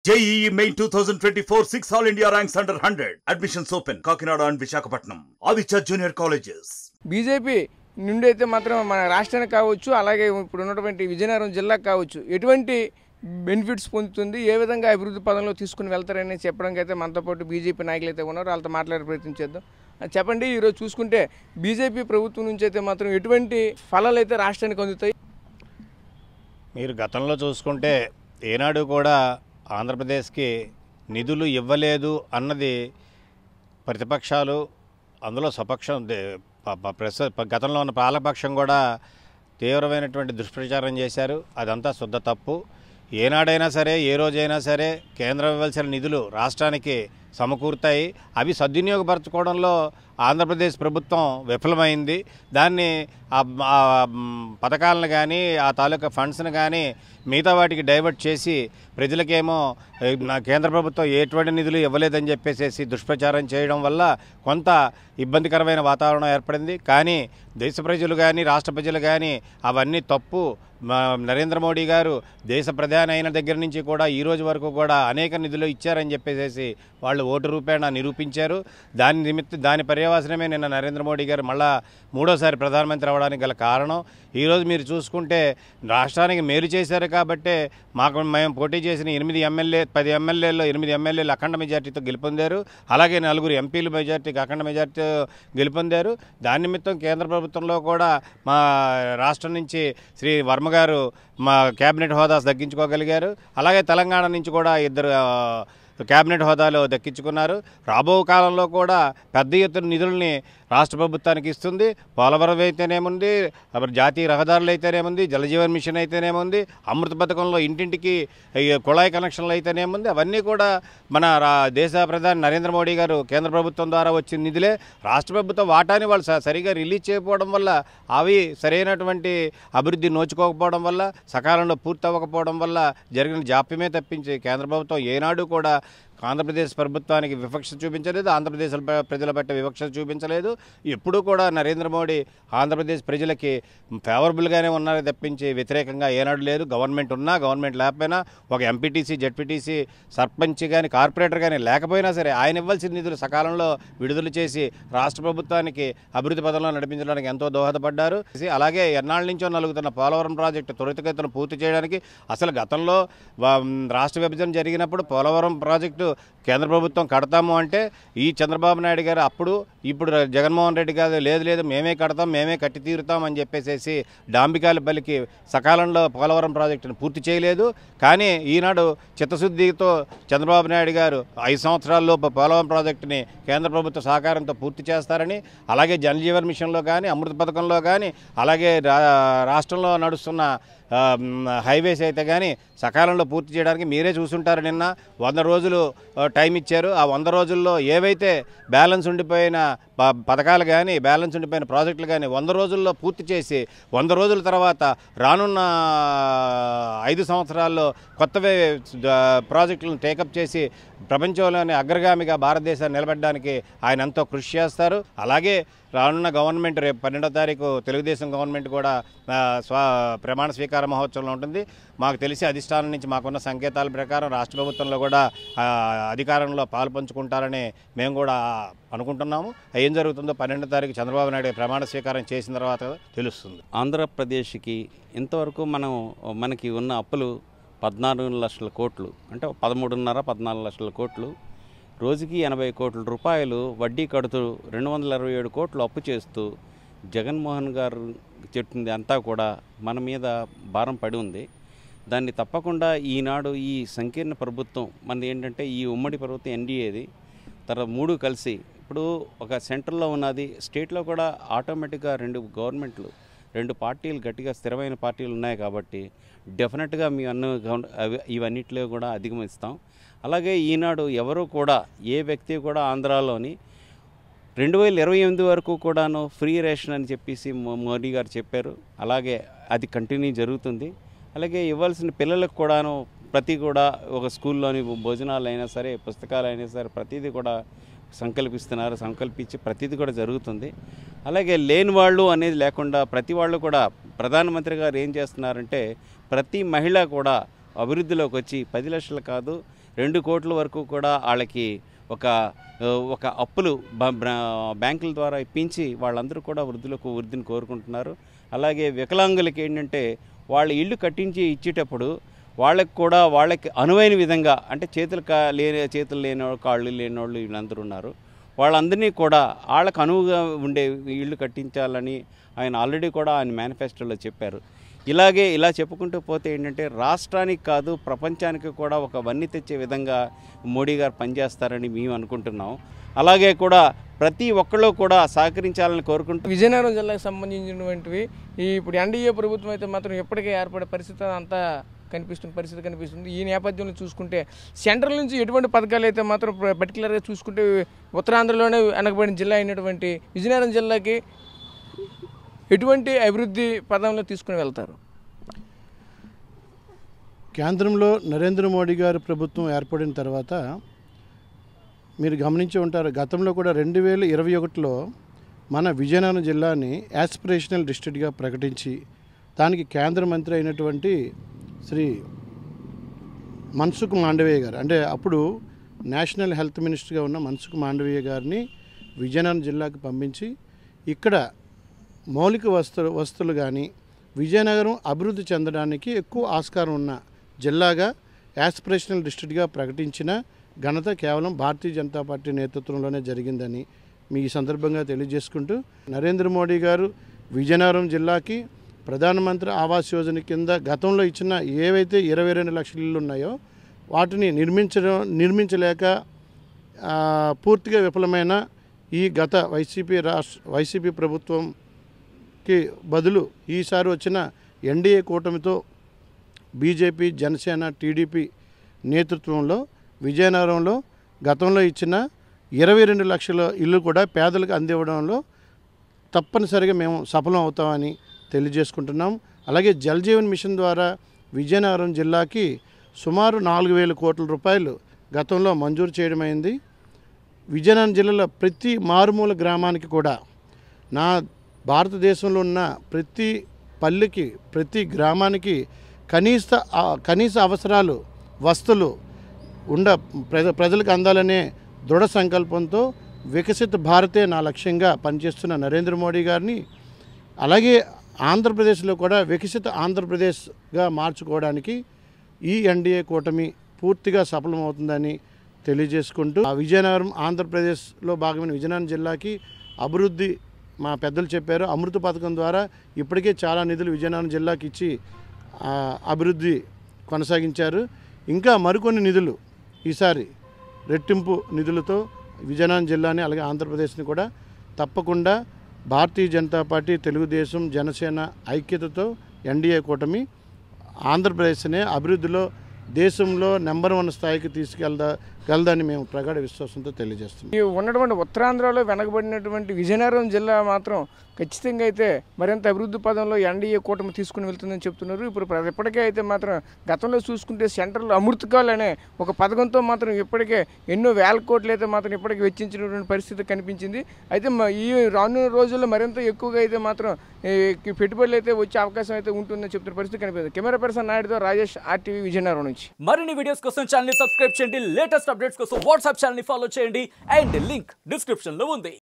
JEE Main 2024 6 All India ranks under 100. Admissions open. Kakinada and Visakhapatnam. Aditya Junior Colleges. BJP నుండి అయితే మాత్రం మన రాష్ట్రానికి కావచ్చు, అలాగే ఇప్పుడు ఉన్నటువంటి విజయనగరం జిల్లాకు కావచ్చు, ఎటువంటి బెనిఫిట్స్ పొందుతుంది, ఏ విధంగా అభివృద్ధి పదంలో తీసుకుని వెళ్తారని చెప్పడానికి అయితే మనతో పాటు బీజేపీ నాయకులు అయితే ఉన్నారు. వాళ్ళతో మాట్లాడే ప్రయత్నం చేద్దాం. చెప్పండి, ఈరోజు చూసుకుంటే బీజేపీ ప్రభుత్వం నుంచి అయితే మాత్రం ఎటువంటి ఫలాలు అయితే రాష్ట్రానికి అందుతాయి? మీరు గతంలో చూసుకుంటే ఏనాడు కూడా ఆంధ్రప్రదేశ్కి నిధులు ఇవ్వలేదు అన్నది ప్రతిపక్షాలు, అందులో స్వపక్షం గతంలో ఉన్న పాలకపక్షం కూడా తీవ్రమైనటువంటి దుష్ప్రచారం చేశారు. అదంతా శుద్ధ తప్పు. ఏనాడైనా సరే, ఏ రోజైనా సరే కేంద్రం ఇవ్వాల్సిన నిధులు రాష్ట్రానికి సమకూరుతాయి. అవి సద్వినియోగపరచుకోవడంలో ఆంధ్రప్రదేశ్ ప్రభుత్వం విఫలమైంది. దాన్ని ఆ పథకాలను కానీ, ఆ తాలూకా ఫండ్స్ని కానీ మిగతా వాటికి డైవర్ట్ చేసి ప్రజలకేమో కేంద్ర ప్రభుత్వం ఎటువంటి నిధులు ఇవ్వలేదని చెప్పేసి దుష్ప్రచారం చేయడం వల్ల కొంత ఇబ్బందికరమైన వాతావరణం ఏర్పడింది. కానీ దేశ ప్రజలు కానీ, రాష్ట్ర ప్రజలు కానీ అవన్నీ తప్పు. నరేంద్ర మోడీ గారు దేశ ప్రధాని అయిన దగ్గర నుంచి కూడా ఈ రోజు వరకు కూడా అనేక నిధులు ఇచ్చారని చెప్పేసి వాళ్ళు ఓటు రూపేణా నిరూపించారు. దాని పర్యవసనమే నిన్న నరేంద్ర మోడీ గారు మళ్ళా మూడోసారి ప్రధానమంత్రి అవ్వడానికి గల కారణం. ఈరోజు మీరు చూసుకుంటే రాష్ట్రానికి మేలు చేశారు కాబట్టే మేము పోటీ చేసిన 10 ఎమ్మెల్యేల్లో 8 ఎమ్మెల్యేలు అఖండ మెజార్టీతో గెలుపొందారు. అలాగే 4 ఎంపీలు మెజార్టీకి అఖండ మెజార్టీతో గెలుపొందారు. దాని నిమిత్తం కేంద్ర ప్రభుత్వంలో కూడా మా రాష్ట్రం నుంచి శ్రీ వర్మ గారు మా క్యాబినెట్ హోదా దక్కించుకోగలిగారు. అలాగే తెలంగాణ నుంచి కూడా 2 క్యాబినెట్ హోదాలో దక్కించుకున్నారు. రాబో కాలంలో కూడా పెద్ద ఎత్తున నిధుల్ని రాష్ట్ర ప్రభుత్వానికి ఇస్తుంది. పోలవరం అయితేనేముంది, జాతీయ రహదారులు అయితేనేముంది, జలజీవన్ మిషన్ అయితేనేముంది, అమృత పథకంలో ఇంటింటికి కుళాయి కనెక్షన్లు అయితేనేముంది, అవన్నీ కూడా మన దేశ ప్రధాని నరేంద్ర మోడీ గారు కేంద్ర ప్రభుత్వం ద్వారా వచ్చిన నిధులే. రాష్ట్ర ప్రభుత్వం వాటాని వాళ్ళు సరిగా రిలీజ్ చేయకపోవడం వల్ల, అవి సరైనటువంటి అభివృద్ధి నోచుకోకపోవడం వల్ల, సకాలంలో పూర్తి అవ్వకపోవడం వల్ల జరిగిన జాప్యమే తప్పించి కేంద్ర ప్రభుత్వం ఏనాడు కూడా ఆంధ్రప్రదేశ్ ప్రభుత్వానికి వివక్ష చూపించలేదు, ఆంధ్రప్రదేశ్ ప్రజల పట్ల వివక్ష చూపించలేదు. ఎప్పుడూ కూడా నరేంద్ర మోడీ ఆంధ్రప్రదేశ్ ప్రజలకి ఫేవరబుల్గానే ఉన్నారని తప్పించి వ్యతిరేకంగా ఏనాడు లేదు. గవర్నమెంట్ ఉన్నా, గవర్నమెంట్ లేకపోయినా, ఒక ఎంపీటీసీ, జెడ్పీటీసీ, సర్పంచ్ కానీ, కార్పొరేటర్ కానీ లేకపోయినా సరే ఆయన ఇవ్వాల్సిన నిధులు సకాలంలో విడుదల చేసి రాష్ట్ర ప్రభుత్వానికి అభివృద్ధి పదంలో నడిపించడానికి ఎంతో దోహదపడ్డారు. అలాగే ఎన్నాళ్ళ నుంచో నలుగుతున్న పోలవరం ప్రాజెక్టు త్వరితగతిన పూర్తి చేయడానికి, అసలు గతంలో రాష్ట్ర విభజన జరిగినప్పుడు పోలవరం ప్రాజెక్టు కేంద్ర ప్రభుత్వం కడతాము అంటే ఈ చంద్రబాబు నాయుడు గారు ఇప్పుడు జగన్మోహన్ రెడ్డి గారు లేదు మేమే కడతాం, మేమే కట్టి తీరుతాం అని చెప్పేసి డాంబికాలు పలికి సకాలంలో పోలవరం ప్రాజెక్టును పూర్తి చేయలేదు. కానీ ఈనాడు చిత్తశుద్ధితో చంద్రబాబు నాయుడు గారు 5 సంవత్సరాల్లోపు పోలవరం ప్రాజెక్టుని కేంద్ర ప్రభుత్వ సహకారంతో పూర్తి చేస్తారని, అలాగే జలజీవన్ మిషన్లో కానీ, అమృత పథకంలో కానీ, అలాగే రాష్ట్రంలో నడుస్తున్న హైవేస్ అయితే కానీ సకాలంలో పూర్తి చేయడానికి మీరే చూసుంటారు. నిన్న 100 రోజులు టైం ఇచ్చారు. ఆ 100 రోజుల్లో ఏవైతే బ్యాలెన్స్ ఉండిపోయిన పథకాలు కానీ, బ్యాలెన్స్ ఉండిపోయిన ప్రాజెక్టులు కానీ 100 రోజుల్లో పూర్తి చేసి 100 రోజుల తర్వాత రానున్న 5 సంవత్సరాల్లో కొత్తవే ప్రాజెక్టులను టేకప్ చేసి ప్రపంచంలోనే అగ్రగామిగా భారతదేశాన్ని నిలబెట్టడానికి ఆయన ఎంతో కృషి చేస్తారు. అలాగే రానున్న గవర్నమెంట్ రేపు 12వ తారీఖు తెలుగుదేశం గవర్నమెంట్ కూడా ప్రమాణ స్వీకార మహోత్సవంలో ఉంటుంది. మాకు తెలిసి అధిష్టానం నుంచి మాకున్న సంకేతాల ప్రకారం రాష్ట్ర ప్రభుత్వంలో కూడా అధికారంలో పాలు పంచుకుంటారని మేము కూడా అనుకుంటున్నాము. ఏం జరుగుతుందో 12వ తారీఖు చంద్రబాబు నాయుడు ప్రమాణ స్వీకారం చేసిన తర్వాత తెలుస్తుంది. ఆంధ్రప్రదేశ్కి ఇంతవరకు మనకి ఉన్న అప్పులు 14 లక్షల కోట్లు, అంటే 13.5-14 లక్షల కోట్లు. రోజుకి 80 కోట్ల రూపాయలు వడ్డీ కడుతూ 227 కోట్లు అప్పు చేస్తూ జగన్మోహన్ గారు చెప్తుంది అంతా కూడా మన మీద భారం పడి ఉంది. దాన్ని తప్పకుండా ఈనాడు ఈ సంకీర్ణ ప్రభుత్వం మనది ఏంటంటే, ఈ ఉమ్మడి ప్రభుత్వం ఎన్డీఏది, తర్వాత 3 కలిసి ఇప్పుడు ఒక సెంట్రల్లో ఉన్నది, స్టేట్లో కూడా ఆటోమేటిక్గా 2 గవర్నమెంట్లు, 2 పార్టీలు గట్టిగా స్థిరమైన పార్టీలు ఉన్నాయి కాబట్టి డెఫినెట్గా మీ ఇవన్నిటిలో కూడా అధిగమిస్తాం. అలాగే ఈనాడు ఎవరు కూడా, ఏ వ్యక్తి కూడా ఆంధ్రాలోని 2028 వరకు కూడాను ఫ్రీ రేషన్ అని చెప్పేసి మోడీ గారు చెప్పారు. అలాగే అది కంటిన్యూ జరుగుతుంది. అలాగే ఇవ్వాల్సిన పిల్లలకు కూడాను కూడా ఒక స్కూల్లోని భోజనాలు అయినా సరే, పుస్తకాలు అయినా సరే ప్రతిదీ కూడా సంకల్పిస్తున్నారు. సంకల్పించి ప్రతిదీ కూడా జరుగుతుంది. అలాగే లేని వాళ్ళు అనేది లేకుండా ప్రతి వాళ్ళు కూడా ప్రధానమంత్రి గారు ఏం చేస్తున్నారంటే, ప్రతి మహిళ కూడా అభివృద్ధిలోకి వచ్చి 10 లక్షలు కాదు 2 కోట్ల వరకు కూడా వాళ్ళకి ఒక అప్పులు బ్యాంకుల ద్వారా ఇప్పించి వాళ్ళందరూ కూడా వృద్ధిని కోరుకుంటున్నారు. అలాగే వికలాంగులకి ఏంటంటే వాళ్ళ ఇల్లు కట్టించి ఇచ్చేటప్పుడు వాళ్ళకి అనువైన విధంగా అంటే చేతులు లేనివాళ్ళు కాళ్ళు లేనివాళ్ళు వీళ్ళందరూ ఉన్నారు. వాళ్ళందరినీ కూడా వాళ్ళకు అనువుగా ఉండే ఇళ్ళు కట్టించాలని ఆయన ఆల్రెడీ కూడా ఆయన మేనిఫెస్టోలో చెప్పారు. ఇలా చెప్పుకుంటూ పోతే ఏంటంటే రాష్ట్రానికి కాదు ప్రపంచానికి కూడా ఒక వన్నీ తెచ్చే విధంగా మోడీ గారు పనిచేస్తారని మేము అనుకుంటున్నాం. అలాగే కూడా ప్రతి ఒక్కళ్ళు కూడా సహకరించాలని కోరుకుంటూ విజయనగరం జిల్లాకు సంబంధించినటువంటివి ఇప్పుడు ఎన్డీఏ ప్రభుత్వం అయితే మాత్రం ఎప్పటికే ఏర్పడే పరిస్థితి అంతా కనిపిస్తుంది. ఈ నేపథ్యంలో చూసుకుంటే సెంట్రల్ నుంచి ఎటువంటి పథకాలు అయితే మాత్రం పర్టికులర్గా చూసుకుంటే ఉత్తరాంధ్రలోనే వెనకబడిన జిల్లా అయినటువంటి విజయనగరం జిల్లాకి ఎటువంటి అభివృద్ధి పదంలో తీసుకుని వెళ్తారు? కేంద్రంలో నరేంద్ర మోడీ గారి ప్రభుత్వం ఏర్పడిన తర్వాత మీరు గమనించి ఉంటారు, గతంలో కూడా 2021లో మన విజయనగరం జిల్లాని యాస్పిరేషనల్ డిస్ట్రిక్ట్గా ప్రకటించి దానికి కేంద్ర మంత్రి అయినటువంటి శ్రీ మన్సుఖ్ మాండవీయ గారు, అంటే అప్పుడు నేషనల్ హెల్త్ మినిస్టర్గా ఉన్న మన్సుఖ్ మాండవీయ గారిని విజయనగరం జిల్లాకు పంపించి ఇక్కడ మౌలిక వస్తువులు కానీ విజయనగరం అభివృద్ధి చెందడానికి ఎక్కువ ఆస్కారం ఉన్న జిల్లాగా యాస్పిరేషనల్ డిస్ట్రిక్ట్గా ప్రకటించిన ఘనత కేవలం భారతీయ జనతా పార్టీ నేతృత్వంలోనే జరిగిందని మీ సందర్భంగా తెలియజేసుకుంటూ, నరేంద్ర మోడీ గారు విజయనగరం జిల్లాకి ప్రధానమంత్రి ఆవాస్ యోజన కింద గతంలో ఇచ్చిన ఏవైతే 22 లక్షల ఇళ్ళు ఉన్నాయో వాటిని నిర్మించలేక పూర్తిగా విఫలమైన ఈ గత వైసీపీ ప్రభుత్వంకి బదులు ఈసారి వచ్చిన ఎన్డీఏ కూటమితో బీజేపీ, జనసేన, టీడీపీ నేతృత్వంలో విజయనగరంలో గతంలో ఇచ్చిన 22 లక్షల ఇల్లు కూడా పేదలకు అందివ్వడంలో తప్పనిసరిగా మేము సఫలం అవుతామని తెలియజేసుకుంటున్నాం. అలాగే జల్ జీవన్ మిషన్ ద్వారా విజయనగరం జిల్లాకి సుమారు 4,000 కోట్ల రూపాయలు గతంలో మంజూరు చేయడమైంది. విజయనగరం జిల్లాలో ప్రతి మారుమూల గ్రామానికి కూడా భారతదేశంలో ఉన్న ప్రతి పల్లెకి ప్రతి గ్రామానికి కనీస అవసరాలు వస్తువులు ప్రజలకు అందాలనే దృఢ సంకల్పంతో వికసిత భారతే నా లక్ష్యంగా పనిచేస్తున్న నరేంద్ర మోడీ గారిని, అలాగే ఆంధ్రప్రదేశ్లో కూడా వికసిత ఆంధ్రప్రదేశ్గా మార్చుకోవడానికి ఈ ఎన్డీఏ కూటమి పూర్తిగా సఫలమవుతుందని తెలియజేసుకుంటూ, విజయనగరం ఆంధ్రప్రదేశ్లో భాగమైన విజయనగరం జిల్లాకి అభివృద్ధి మా పెద్దలు చెప్పారు, అమృత పథకం ద్వారా ఇప్పటికే చాలా నిధులు విజయనగరం జిల్లాకి ఇచ్చి అభివృద్ధి కొనసాగించారు. ఇంకా మరికొన్ని నిధులు ఈసారి రెట్టింపు నిధులతో విజయనగరం జిల్లాని అలాగే ఆంధ్రప్రదేశ్ని కూడా తప్పకుండా భారతీయ జనతా పార్టీ, తెలుగుదేశం, జనసేన ఐక్యతతో ఎన్డీఏ కూటమి ఆంధ్రప్రదేశ్నే అభివృద్ధిలో దేశంలో నెంబర్ 1 స్థాయికి తీసుకెళ్లదని మేము ప్రగాఢ విశ్వాసంతో తెలియజేస్తున్నాం. ఉన్నటువంటి ఉత్తరాంధ్రలో వెనకబడినటువంటి విజయనగరం జిల్లా మాత్రం ఖచ్చితంగా అయితే మరింత అభివృద్ధి పదంలో ఎన్డీఏ కూటమి తీసుకుని వెళ్తుందని చెప్తున్నారు. ఇప్పుడు ఇప్పటికే అయితే మాత్రం గతంలో చూసుకుంటే సెంట్రల్ అమృతకాల్ అనే ఒక పథకంతో మాత్రం ఇప్పటికే ఎన్నో వేల కోట్లు అయితే మాత్రం ఇప్పటికే వెచ్చించినటువంటి పరిస్థితి కనిపించింది. అయితే ఈ రానున్న రోజుల్లో మరింత ఎక్కువగా అయితే మాత్రం పెట్టుబడులు అయితే వచ్చే అవకాశం అయితే ఉంటుందని చెప్తున్న పరిస్థితి కనిపిస్తుంది. కెమెరా పర్సన్ నాయుడుతో రాజేష్, RTV విజయనగరం నుంచి. మరిన్ని వీడియోస్ కోసం ఛానల్ ని సబ్స్క్రైబ్ చేయండి, లేటెస్ట్ అప్డేట్స్ కోసం వాట్సాప్ ఛానల్ ని ఫాలో చేయండి అండ్ లింక్ డిస్క్రిప్షన్ లో ఉంది.